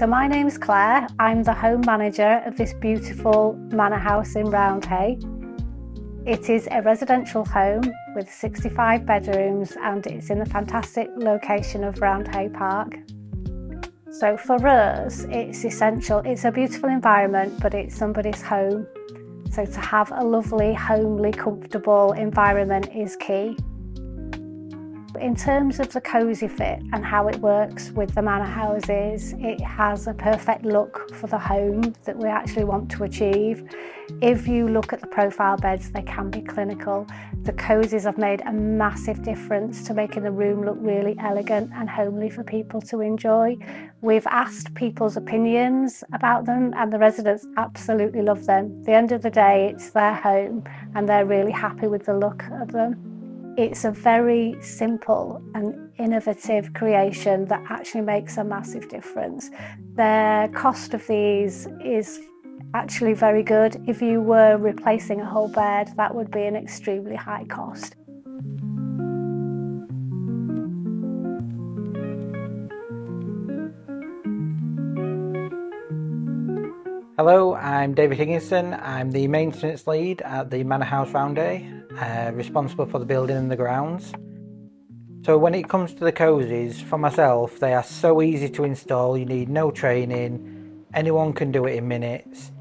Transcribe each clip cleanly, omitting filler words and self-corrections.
So my name's Clare. I'm the home manager of this beautiful manor house in Roundhay. It is a residential home with 65 bedrooms and it's in the fantastic location of Roundhay Park. So for us, it's essential. It's a beautiful environment, but it's somebody's home. So to have a lovely, homely, comfortable environment is key. In terms of the cosy fit and how it works with the manor houses, it has a perfect look for the home that we actually want to achieve. If you look at the profile beds, they can be clinical. The cosies have made a massive difference to making the room look really elegant and homely for people to enjoy. We've asked people's opinions about them and the residents absolutely love them. At the end of the day, it's their home and they're really happy with the look of them. It's a very simple and innovative creation that actually makes a massive difference. The cost of these is actually very good. If you were replacing a whole bed, that would be an extremely high cost. Hello, I'm David Higginson. I'm the maintenance lead at the Manor House Roundhay, responsible for the building and the grounds. So when it comes to the cosies, for myself, they are so easy to install. You need no training. Anyone can do it in minutes.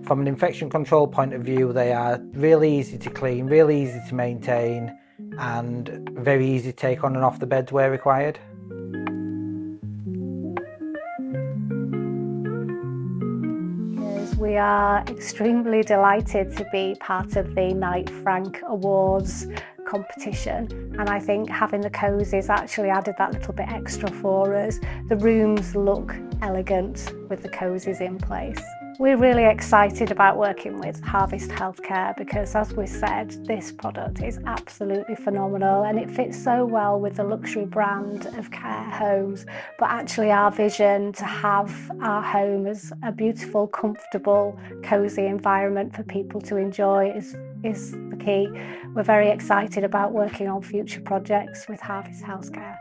From an infection control point of view, they are really easy to clean, really easy to maintain, and very easy to take on and off the beds where required. We are extremely delighted to be part of the Knight Frank Awards competition, and I think having the cosies actually added that little bit extra for us. The rooms look elegant with the cosies in place. We're really excited about working with Harvest Healthcare because, as we said, this product is absolutely phenomenal and it fits so well with the luxury brand of care homes. But actually our vision to have our home as a beautiful, comfortable, cosy environment for people to enjoy is the key. We're very excited about working on future projects with Harvest Healthcare.